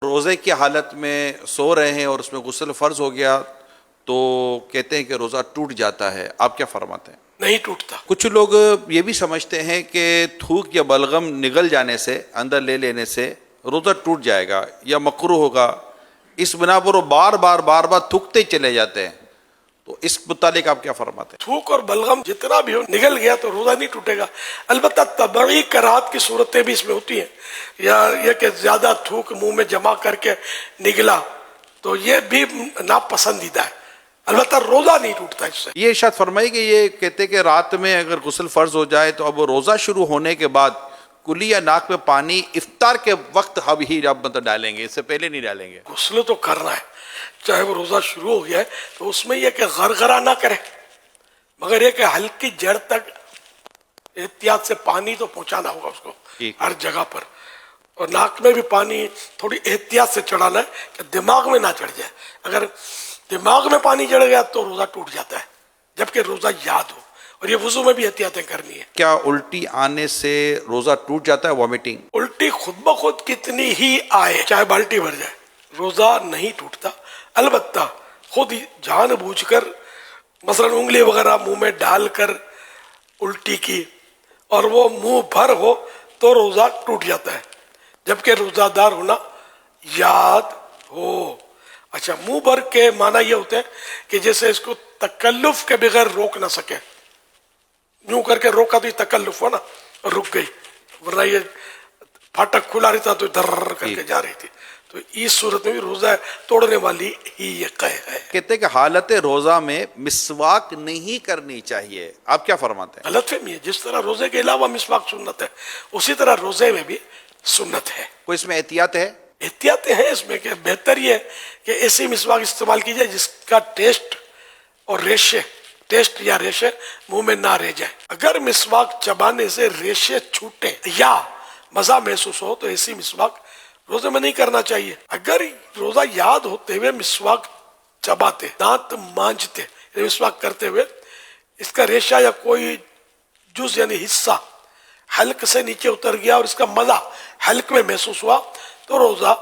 روزے کی حالت میں سو رہے ہیں اور اس میں غسل فرض ہو گیا تو کہتے ہیں کہ روزہ ٹوٹ جاتا ہے، آپ کیا فرماتے ہیں؟ نہیں ٹوٹتا. کچھ لوگ یہ بھی سمجھتے ہیں کہ تھوک یا بلغم نگل جانے سے، اندر لے لینے سے روزہ ٹوٹ جائے گا یا مکروہ ہوگا، اس بنا پر وہ بار بار تھوکتے چلے جاتے ہیں، تو اس متعلق آپ کیا فرماتے ہیں؟ تھوک اور بلغم جتنا بھی ہو نگل گیا تو روزہ نہیں ٹوٹے گا. البتہ طبعی کراہت کی صورتیں بھی اس میں ہوتی ہیں، یا یہ کہ زیادہ تھوک منہ میں جمع کر کے نگلا تو یہ بھی ناپسندیدہ ہے. البتہ روزہ نہیں ٹوٹتا اس سے. یہ ارشاد فرمائی کہ یہ کہتے کہ رات میں اگر غسل فرض ہو جائے تو اب روزہ شروع ہونے کے بعد کلی یا ناک میں پانی افطار کے وقت اب ہی اب مطلب ڈالیں گے، اس سے پہلے نہیں ڈالیں گے. غسل تو کرنا ہے، چاہے وہ روزہ شروع ہو گیا ہے تو اس میں یہ کہ غرغرہ نہ کرے، مگر یہ کہ ہلکی جڑ تک احتیاط سے پانی تو پہنچانا ہوگا اس کو ہر جگہ پر. اور ناک میں بھی پانی تھوڑی احتیاط سے چڑھانا ہے کہ دماغ میں نہ چڑھ جائے. اگر دماغ میں پانی چڑھ گیا تو روزہ ٹوٹ جاتا ہے، جبکہ روزہ یاد ہو. اور یہ وضو میں بھی احتیاطیں کرنی ہے. کیا الٹی آنے سے روزہ ٹوٹ جاتا ہے، وامٹنگ؟ الٹی خود بخود کتنی ہی آئے، چاہے بالٹی بھر جائے، روزہ نہیں ٹوٹتا. البتہ خود جان بوجھ کر مثلا انگلی وغیرہ منہ میں ڈال کر الٹی کی اور وہ منہ بھر ہو تو روزہ ٹوٹ جاتا ہے، جبکہ روزہ دار ہونا یاد ہو. اچھا، منہ بھر کے معنی یہ ہوتے ہیں کہ جیسے اس کو تکلف کے بغیر روک نہ سکے. یوں کر کے روکا تو یہ تکلف ہو نا، رک گئی، ورنہ یہ پھاٹک کھلا رہتا تو در کر کے جا رہی تھی. تو اس صورت میں بھی روزہ توڑنے والی ہی یہ قید ہے. کہتے ہیں کہ حالت روزہ میں مسواک نہیں کرنی چاہیے، آپ کیا فرماتے ہیں؟ غلط فہمی ہے. جس طرح روزے کے علاوہ مسواک سنت ہے، اسی طرح روزے میں بھی سنت ہے. کوئی اس میں احتیاط ہے؟ احتیاطیں ہیں اس میں کہ بہتر یہ ہے کہ ایسی مسواک استعمال کی جائے جس کا ٹیسٹ اور ریشے، ٹیسٹ یا ریشے منہ میں نہ رہ جائے. اگر مسواک چبانے سے ریشے چھوٹے یا مزہ محسوس ہو تو ایسی مسواک روزے میں نہیں کرنا چاہیے. اگر روزہ یاد ہوتے ہوئے مسواک چباتے، دانت مانجتے، مسواک کرتے ہوئے اس کا ریشہ یا کوئی جز یعنی حصہ حلق سے نیچے اتر گیا اور اس کا مزہ حلق میں محسوس ہوا تو روزہ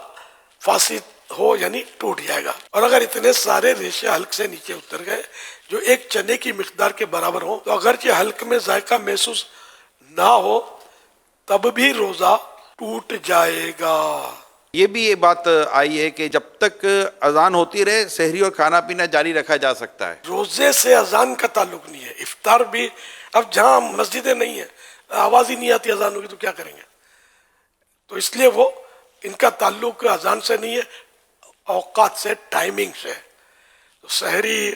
فاسد ہو یعنی ٹوٹ جائے گا. اور اگر اتنے سارے ریشے حلق سے نیچے اتر گئے جو ایک چنے کی مقدار کے برابر ہو تو اگرچہ حلق میں ذائقہ محسوس نہ ہو تب بھی روزہ ٹوٹ جائے گا. یہ بھی یہ بات آئی ہے کہ جب تک اذان ہوتی رہے سحری اور کھانا پینا جاری رکھا جا سکتا ہے. روزے سے اذان کا تعلق نہیں ہے. افطار بھی اب جہاں مسجدیں نہیں ہیں، آواز ہی نہیں آتی اذان ہوگی تو کیا کریں گے؟ تو اس لیے وہ ان کا تعلق اذان سے نہیں ہے، اوقات سے، ٹائمنگ سے. تو سحری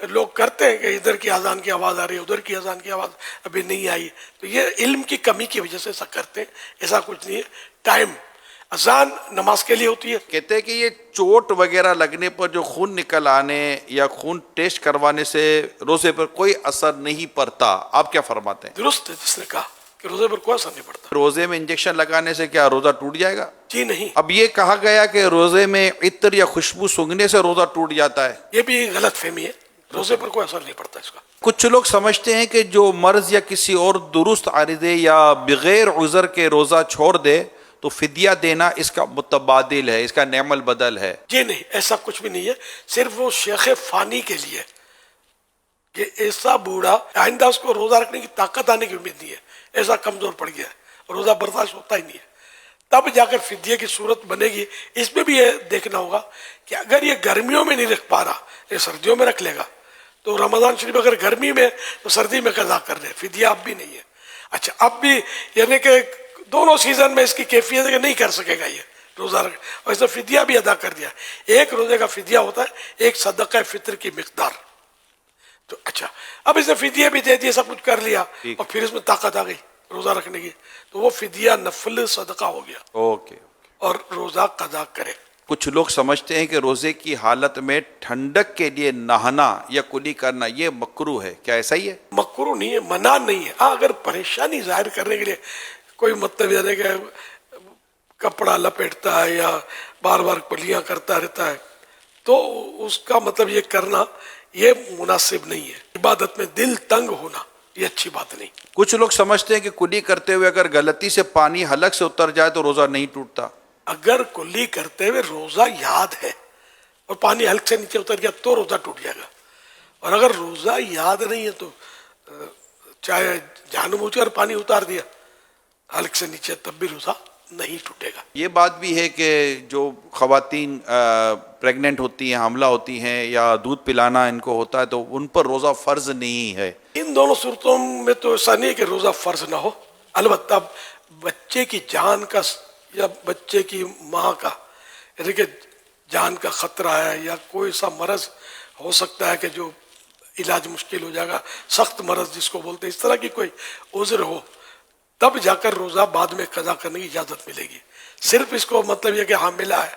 لوگ کرتے ہیں کہ ادھر کی اذان کی آواز آ رہی ہے، ادھر کی اذان کی آواز ابھی نہیں آئی، تو یہ علم کی کمی کی وجہ سے ایسا کرتے ہیں. ایسا کچھ نہیں ہے. ٹائم اذان نماز کے لیے ہوتی ہے. کہتے ہیں کہ یہ چوٹ وغیرہ لگنے پر جو خون نکل آنے یا خون ٹیسٹ کروانے سے روزے پر کوئی اثر نہیں پڑتا، آپ کیا فرماتے ہیں؟ درست ہے جس نے کہا کہ روزے پر کوئی اثر نہیں پڑتا. روزے میں انجیکشن لگانے سے کیا روزہ ٹوٹ جائے گا؟ جی نہیں. اب یہ کہا گیا کہ روزے میں عطر یا خوشبو سونگھنے سے روزہ ٹوٹ جاتا ہے، یہ بھی غلط فہمی ہے. روزے پر کوئی اثر نہیں پڑتا اس کا. کچھ لوگ سمجھتے ہیں کہ جو مرض یا کسی اور درست عارضے یا بغیر عذر کے روزہ چھوڑ دے تو فدیہ دینا اس کا متبادل ہے، اس کا نعم البدل ہے. جی نہیں، ایسا کچھ بھی نہیں ہے. صرف وہ شیخ فانی کے لیے کہ ایسا بوڑھا آئندہ اس کو روزہ رکھنے کی طاقت آنے کی امید نہیں ہے، ایسا کمزور پڑ گیا ہے، روزہ برداشت ہوتا ہی نہیں ہے، تب جا کر فدیے کی صورت بنے گی. اس میں بھی یہ دیکھنا ہوگا کہ اگر یہ گرمیوں میں نہیں رکھ پا رہا، یہ سردیوں میں رکھ لے گا تو رمضان شریف اگر گرمی میں تو سردی میں قضا کر دے، فدیہ اب بھی نہیں ہے. اچھا، اب بھی یعنی کہ دونوں سیزن میں اس کی کیفیت ہے کہ نہیں کر سکے گا یہ روزہ رکھ، اور اس نے فدیہ بھی ادا کر دیا. ایک روزے کا فدیہ ہوتا ہے ایک صدقہ فطر کی مقدار. تو اچھا، اب اس نے فدیہ بھی دے دیا، سب کچھ کر لیا اور پھر اس میں طاقت آ گئی روزہ رکھنے کی تو وہ فدیہ نفل صدقہ ہو گیا. اوکے. اور روزہ قضا کرے. کچھ لوگ سمجھتے ہیں کہ روزے کی حالت میں ٹھنڈک کے لیے نہانا یا کلی کرنا یہ مکروہ ہے، کیا ایسا ہی ہے؟ مکروہ نہیں ہے، منع نہیں ہے. ہاں، اگر پریشانی ظاہر کرنے کے لیے کوئی مطلب یعنی کہ کپڑا لپیٹتا ہے یا بار بار کلیاں کرتا رہتا ہے تو اس کا مطلب یہ کرنا یہ مناسب نہیں ہے. عبادت میں دل تنگ ہونا یہ اچھی بات نہیں. کچھ لوگ سمجھتے ہیں کہ کلی کرتے ہوئے اگر غلطی سے پانی حلق سے اتر جائے تو روزہ نہیں ٹوٹتا. اگر کلی کرتے ہوئے روزہ یاد ہے اور پانی حلق سے نیچے اتر گیا تو روزہ ٹوٹ جائے گا، اور اگر روزہ یاد نہیں ہے تو چاہے جان بوجھ کر پانی اتار دیا حلق سے نیچے تب بھی روزہ نہیں ٹوٹے گا۔ یہ بات بھی ہے کہ جو خواتین پریگننٹ ہوتی ہیں، حاملہ ہوتی ہیں، یا دودھ پلانا ان کو ہوتا ہے تو ان پر روزہ فرض نہیں ہے۔ ان دونوں صورتوں میں تو ایسا نہیں ہے کہ روزہ فرض نہ ہو، البتہ بچے کی جان کا یا بچے کی ماں کا یعنی کہ جان کا خطرہ ہے یا کوئی سا مرض ہو سکتا ہے کہ جو علاج مشکل ہو جائے گا، سخت مرض جس کو بولتے ہیں، اس طرح کی کوئی عذر ہو تب جا کر روزہ بعد میں قضا کرنے کی اجازت ملے گی۔ صرف اس کو مطلب یہ کہ حاملہ ہے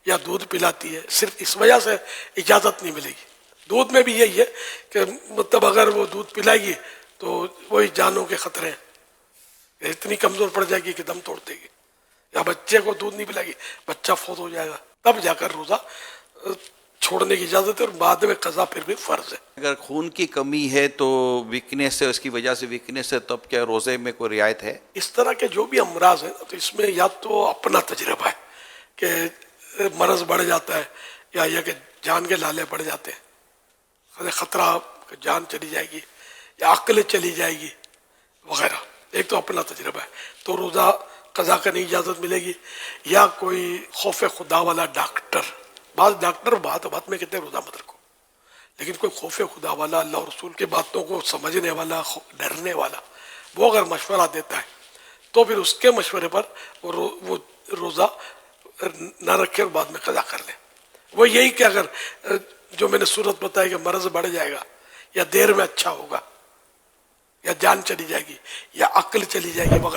یا دودھ پلاتی ہے، صرف اس وجہ سے اجازت نہیں ملے گی۔ دودھ میں بھی یہی ہے کہ مطلب اگر وہ دودھ پلائے گی تو وہی جانوں کے خطرے ہیں، اتنی کمزور پڑ جائے گی کہ دم توڑ دے گی، یا بچے کو دودھ نہیں پلائے گی بچہ فوت ہو جائے گا، تب جا کر روزہ چھوڑنے کی اجازت ہے، اور بعد میں قضا پھر بھی فرض ہے۔ اگر خون کی کمی ہے تو ویکنیس ہے، اس کی وجہ سے ویکنیس ہے، تب کیا روزے میں کوئی رعایت ہے؟ اس طرح کے جو بھی امراض ہیں تو اس میں یا تو اپنا تجربہ ہے کہ مرض بڑھ جاتا ہے، یا یہ کہ جان کے لالے پڑ جاتے ہیں، خطرہ کہ جان چلی جائے گی یا عقل چلی جائے گی وغیرہ، ایک تو اپنا تجربہ ہے تو روزہ قضا کرنے کی اجازت ملے گی، یا کوئی خوف خدا والا ڈاکٹر، بعض ڈاکٹر بات میں کہتے ہیں روزہ مت رکھو، لیکن کوئی خوف خدا والا، اللہ اور رسول کی باتوں کو سمجھنے والا، ڈرنے والا، وہ اگر مشورہ دیتا ہے تو پھر اس کے مشورے پر وہ روزہ نہ رکھے اور بعد میں قضا کر لے۔ وہ یہی کہ اگر جو میں نے صورت بتائی کہ مرض بڑھ جائے گا یا دیر میں اچھا ہوگا یا جان چلی جائے گی یا عقل چلی جائے گی وغیرہ